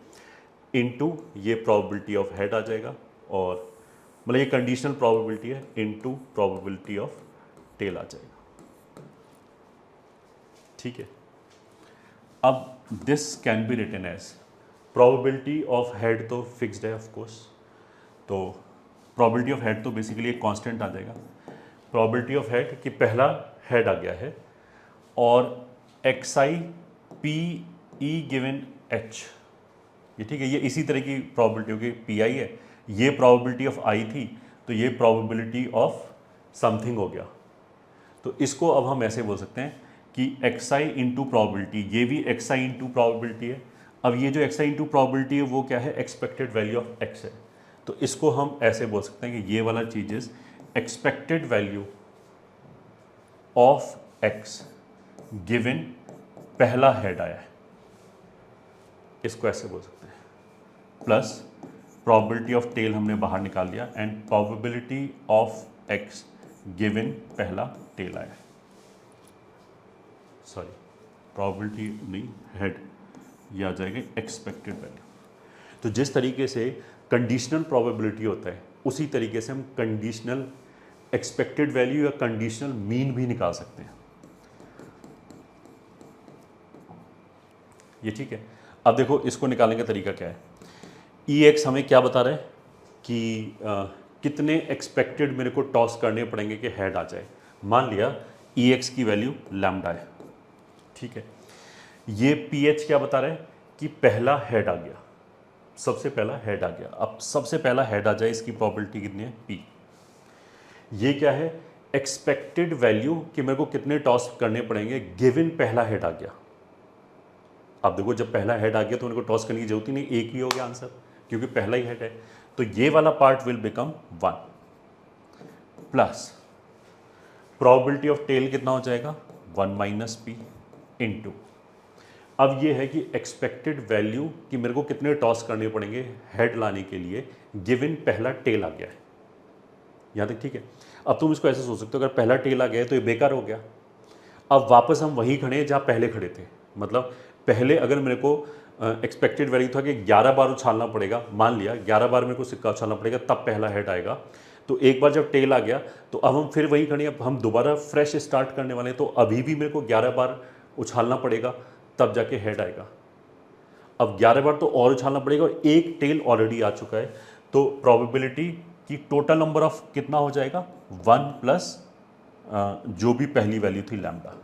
इनटू ये प्रोबेबिलिटी ऑफ हेड आ जाएगा, और मतलब ये कंडीशनल प्रोबेबिलिटी है, इनटू प्रोबेबिलिटी ऑफ टेल आ जाएगा। ठीक है, अब this can be written as probability of head, तो फिक्स्ड है ऑफ कोर्स, तो प्रोबेबिलिटी ऑफ हेड तो बेसिकली एक कांस्टेंट आ जाएगा। प्रोबेबिलिटी ऑफ हेड कि पहला हेड आ गया है, और x I P E given H, ये ठीक है, ये इसी तरह की प्रोबेबिलिटी होगी। पी आई है, ये प्रोबेबिलिटी ऑफ आई थी, तो ये प्रोबेबिलिटी ऑफ समथिंग हो गया। तो इसको अब हम ऐसे बोल सकते हैं कि एक्स आई इंटू प्रोबेबिलिटी, ये भी एक्स आई इंटू प्रोबेबिलिटी है। अब ये जो एक्स आई इंटू प्रोबेबिलिटी है वो क्या है? एक्सपेक्टेड वैल्यू ऑफ एक्स है। तो इसको हम ऐसे बोल सकते हैं कि ये वाला चीज़ expected value of x given पहला हेड आया है, इसको ऐसे बोल सकते हैं। प्लस प्रोबेबिलिटी ऑफ टेल हमने बाहर निकाल दिया, and probability of x given पहला टेल आया है, सॉरी प्रोबेबिलिटी नहीं, हेड, ये आ जाएगा एक्सपेक्टेड वैल्यू। तो जिस तरीके से कंडीशनल प्रोबेबिलिटी होता है, उसी तरीके से हम कंडीशनल एक्सपेक्टेड वैल्यू या कंडीशनल मीन भी निकाल सकते हैं। ये ठीक है। अब देखो इसको निकालने का तरीका क्या है। ई एक्स हमें क्या बता रहा है कि कितने एक्सपेक्टेड मेरे को टॉस करने पड़ेंगे कि हेड आ जाए। मान लिया ई एक्स की वैल्यू लैम्डा है, ठीक है। ये पी एच क्या बता रहा है कि पहला हेड आ गया, सबसे पहला हेड आ गया। अब सबसे पहला हेड आ जाए, इसकी प्रोबेबिलिटी कितनी है? पी। ये क्या है? एक्सपेक्टेड वैल्यू कि मेरे को कितने टॉस करने पड़ेंगे गिवन पहला हेड आ गया। अब देखो, जब पहला हेड आ गया तो उनको टॉस करने की जरूरत ही नहीं, एक ही हो गया आंसर, क्योंकि पहला ही हेड है। तो ये वाला part will become 1 plus probability of tail कितना हो जाएगा? 1 माइनस पी इंटू, अब ये है कि एक्सपेक्टेड वैल्यू कि मेरे को कितने टॉस करने पड़ेंगे हेड लाने के लिए गिवन पहला टेल आ गया है। यहाँ तक ठीक है? अब तुम इसको ऐसे सोच सकते हो, अगर पहला टेल आ गया है तो ये बेकार हो गया। अब वापस हम वहीं खड़े हैं जहाँ पहले खड़े थे। मतलब पहले अगर मेरे को एक्सपेक्टेड वैल्यू था कि 11 बार उछालना पड़ेगा, मान लिया 11 बार मेरे को सिक्का उछालना पड़ेगा तब पहला हेड आएगा, तो एक बार जब टेल आ गया तो अब हम फिर वहीं खड़े हैं, अब हम दोबारा फ्रेश स्टार्ट करने वाले हैं, तो अभी भी मेरे को 11 बार उछालना पड़ेगा तब जाके हेड आएगा। अब 11 बार तो और उछालना पड़ेगा और एक टेल ऑलरेडी आ चुका है, तो प्रोबेबिलिटी की टोटल नंबर ऑफ कितना हो जाएगा? 1 प्लस जो भी पहली वैल्यू थी लैम्डा,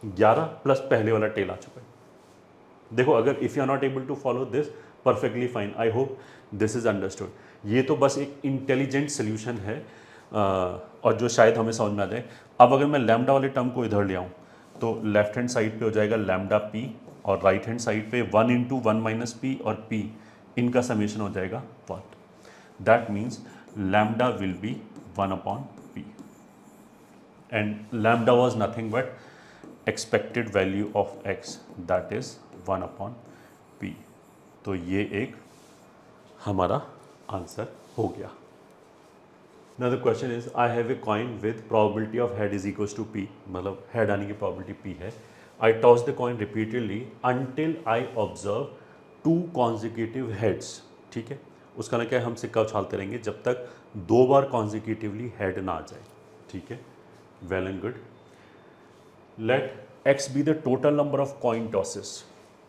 11 प्लस पहले वाला टेल आ चुका है। देखो, अगर if you are not able to follow this, perfectly fine, I hope this is understood. ये तो बस एक इंटेलिजेंट सोल्यूशन है और जो शायद हमें समझ में आ जाए। अब अगर मैं लैम्डा वाले टर्म को इधर ले आऊँ तो लेफ्ट हैंड साइड पे हो जाएगा लैम्डा पी और राइट हैंड साइड पे 1 इंटू 1 माइनस पी और पी, इनका समेशन हो जाएगा 1। That means lambda will be 1 upon P and lambda was nothing but expected value of x, that is 1 upon P. तो ये एक हमारा आंसर हो गया। Now the question is, I have a coin with probability of head is equals to p, मतलब head आने की probability p है। I toss the coin repeatedly until I observe 2 consecutive heads, ठीक है? उसका ना क्या है, हम सिक्का उछालते रहेंगे जब तक 2 बार consecutively head ना आ जाए, ठीक है? Well and good. Let x be the total number of coin tosses,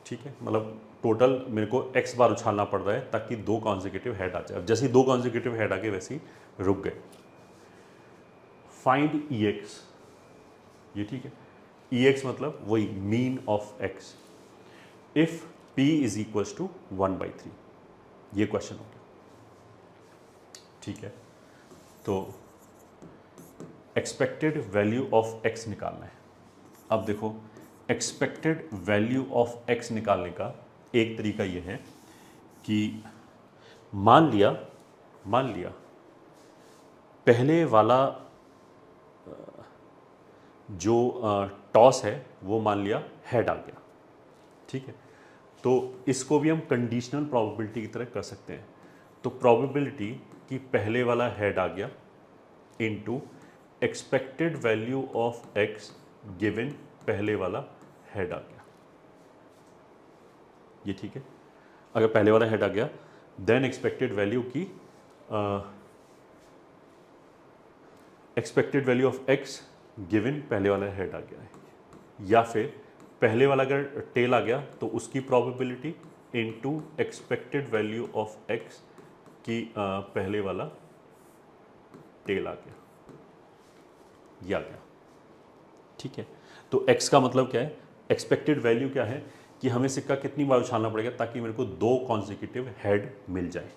ठीक है? मतलब टोटल मेरे को x बार उछालना पड़ रहा है ताकि 2 कॉन्जिक्यूटिव हेड आ जाए। अब जैसे ही 2 कॉन्जिक्यूटिव हेड आ गए वैसे ही रुक गए। फाइंड EX, ये ठीक है? EX मतलब वही mean of x if P is equals to 1/3, ये क्वेश्चन हो गया, ठीक है? तो एक्सपेक्टेड वैल्यू ऑफ x निकालना है। अब देखो, एक्सपेक्टेड वैल्यू ऑफ x निकालने का एक तरीका ये है कि मान लिया पहले वाला जो टॉस है वो मान लिया हेड आ गया, ठीक है? तो इसको भी हम कंडीशनल प्रोबेबिलिटी की तरह कर सकते हैं। तो प्रोबेबिलिटी कि पहले वाला हेड आ गया into expected value of x given पहले वाला हेड आ गया, ये ठीक है? अगर पहले वाला हेड आ गया देन एक्सपेक्टेड वैल्यू की expected value of x given पहले वाला हेड आ गया है, या फिर पहले वाला अगर टेल आ गया तो उसकी probability into expected value of x की पहले वाला टेल आ गया, ये आ गया, ठीक है? तो x का मतलब क्या है? एक्सपेक्टेड वैल्यू क्या है कि हमें सिक्का कितनी बार उछालना पड़ेगा ताकि मेरे को 2 कॉन्जिक्यूटिव हेड मिल जाए,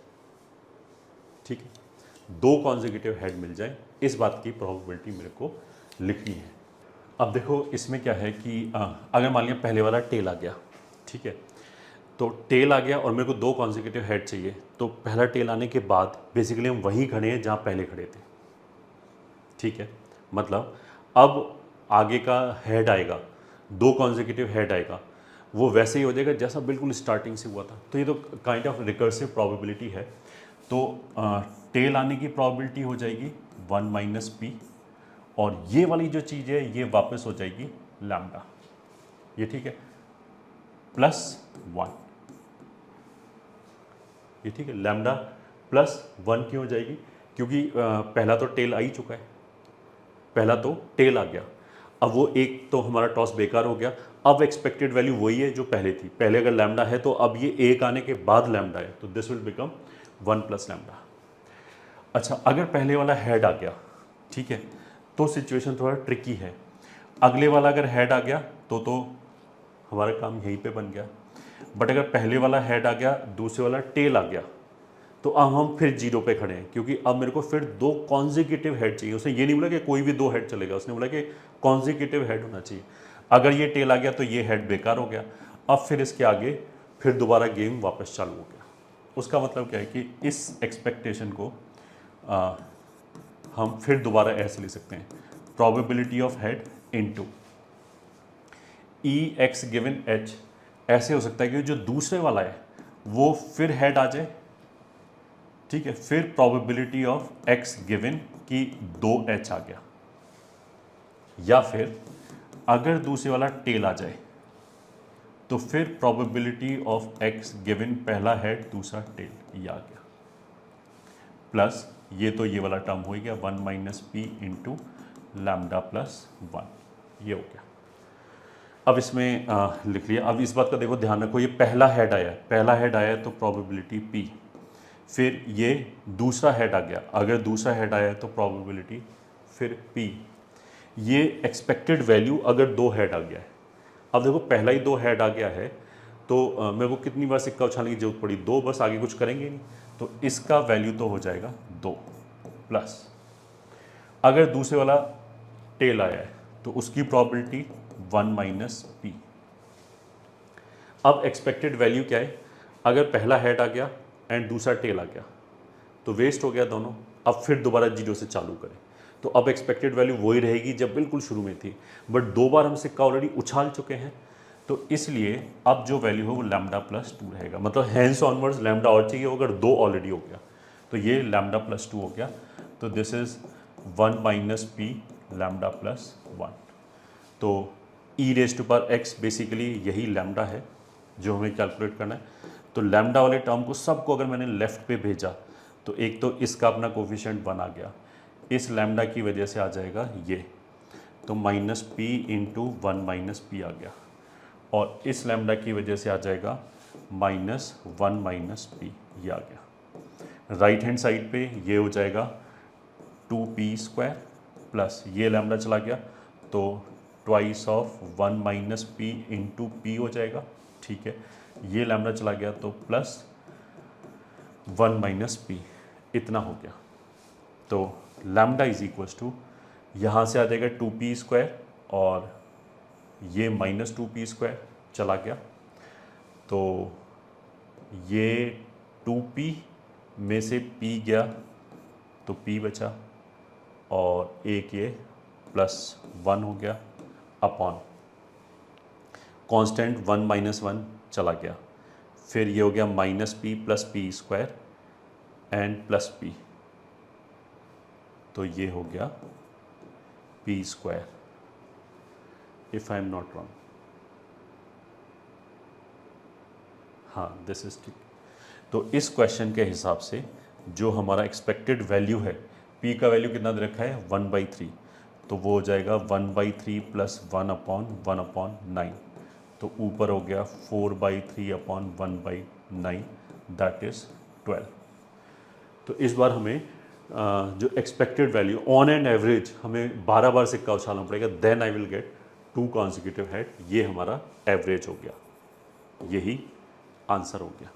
ठीक है? 2 कॉन्जिक्यूटिव हेड मिल जाए, इस बात की प्रोबेबिलिटी मेरे को लिखनी है। अब देखो, इसमें क्या है कि अगर मान लिया पहले वाला टेल आ गया, ठीक है? तो टेल आ गया और मेरे को 2 कॉन्जिक्यूटिव हेड चाहिए, तो पहला टेल आने के बाद बेसिकली हम वहीं खड़े हैं जहाँ पहले खड़े थे, ठीक है? मतलब अब आगे का हेड आएगा, 2 कॉन्जिक्यूटिव हेड आएगा, वो वैसे ही हो जाएगा जैसा बिल्कुल स्टार्टिंग से हुआ था। तो ये तो काइंड ऑफ रिकर्सिव प्रोबेबिलिटी है। तो टेल आने की प्रोबेबिलिटी हो जाएगी 1 माइनस पी और ये वाली जो चीज़ है ये वापस हो जाएगी लैम्डा, ये ठीक है? प्लस 1, ये ठीक है? लैम्डा प्लस 1 क्यों हो जाएगी? क्योंकि पहला तो टेल आ ही चुका है, पहला तो टेल आ गया, अब वो एक तो हमारा टॉस बेकार हो गया। अब एक्सपेक्टेड वैल्यू वही है जो पहले थी, पहले अगर लैम्डा है तो अब ये एक आने के बाद लैम्डा है, तो this will become 1 plus lambda. अच्छा, अगर पहले वाला हेड आ गया, ठीक है, तो सिचुएशन थोड़ा ट्रिकी है। अगले वाला अगर हेड आ गया तो हमारा काम यहीं पे बन गया। बट अगर पहले वाला हेड आ गया, दूसरे वाला टेल आ गया, तो अब हम फिर जीरो पे खड़े हैं, क्योंकि अब मेरे को फिर दो कॉन्जिक्यूटिव हेड चाहिए। उसने ये नहीं बोला कि कोई भी दो हेड चलेगा, उसने बोला कि कॉन्जिक्यूटिव हेड होना चाहिए। अगर ये टेल आ गया तो ये हेड बेकार हो गया। अब फिर इसके आगे फिर दोबारा गेम वापस चालू हो गया। उसका मतलब क्या है कि इस एक्सपेक्टेशन को हम फिर दोबारा ऐसे ले सकते हैं, probability of head into E x given H. ऐसे हो सकता है कि जो दूसरे वाला है वो फिर हेड आ जाए, ठीक है, फिर प्रोबेबिलिटी ऑफ एक्स गिवन की 2h आ गया, या फिर अगर दूसरे वाला टेल आ जाए तो फिर प्रोबेबिलिटी ऑफ एक्स गिवन पहला हेड दूसरा टेल, ये आ गया, प्लस ये तो ये वाला टर्म हो गया 1 minus p into lambda plus 1, ये हो गया। अब इसमें लिख लिया। अब इस बात का देखो ध्यान रखो, ये पहला हेड आया, पहला हेड आया तो प्रोबेबिलिटी p, फिर ये दूसरा हेड आ गया, अगर दूसरा हेड आया तो प्रोबेबिलिटी फिर p। ये एक्सपेक्टेड वैल्यू अगर दो हेड आ गया है। अब देखो पहला ही दो हेड आ गया है तो मेरे को कितनी बार सिक्का उछालने की जरूरत पड़ी, दो, बस, आगे कुछ करेंगे नहीं। तो इसका वैल्यू तो हो जाएगा 2, प्लस अगर दूसरे वाला टेल आया है तो उसकी प्रोबेबिलिटी 1 माइनस पी। अब एक्सपेक्टेड वैल्यू क्या है, अगर पहला हेड आ गया एंड दूसरा टेल आ गया तो वेस्ट हो गया दोनों। अब फिर दोबारा जीरो से चालू करें तो अब एक्सपेक्टेड वैल्यू वही रहेगी जब बिल्कुल शुरू में थी, बट दो बार हम सिक्का ऑलरेडी उछाल चुके हैं, तो इसलिए अब जो वैल्यू है वो लैम्डा प्लस 2 रहेगा। मतलब हैंस ऑनवर्ड्स लैम्डा और चाहिए, अगर दो ऑलरेडी हो गया तो ये लैम्डा प्लस 2 हो गया। तो this is 1 minus p lambda plus 1। तो e raise to power x basically यही लैम्डा है जो हमें कैलकुलेट करना है। तो लैम्डा वाले टर्म को सबको अगर मैंने लेफ्ट पे भेजा तो एक तो इसका अपना कोफिशिएंट 1 आ गया, इस लैम्डा की वजह से आ जाएगा ये, तो minus p into 1 minus p आ गया, और इस लैम्डा की वजह से आ जाएगा माइनस 1 माइनस पी, ये आ गया। राइट हैंड साइड पे ये हो जाएगा 2p² प्लस ये लैम्डा चला गया तो twice of 1 minus p into P हो जाएगा, ठीक है। ये लैम्डा चला गया तो प्लस 1 माइनस पी, इतना हो गया। तो लैम्डा इज इक्वल्स टू, यहाँ से आ जाएगा 2p² और ये माइनस 2p² चला गया, तो ये 2p में से p गया तो p बचा, और एक ये प्लस 1 हो गया अपॉन कांस्टेंट 1 माइनस 1 चला गया, फिर ये हो गया minus P plus p² and plus p, तो ये हो गया p², if I am not wrong. हाँ, दिस इज ठीक। तो इस क्वेश्चन के हिसाब से जो हमारा एक्सपेक्टेड वैल्यू है, p का वैल्यू कितना दे रखा है 1/3, तो वो हो जाएगा 1/3 प्लस 1/9, तो ऊपर हो गया 4/3 अपॉन 1/9, दैट इज 12। तो इस बार हमें जो expected value on and average हमें 12 बार सिक्का उछालना पड़ेगा, then I will get 2 consecutive head. ये हमारा एवरेज हो गया, यही आंसर हो गया।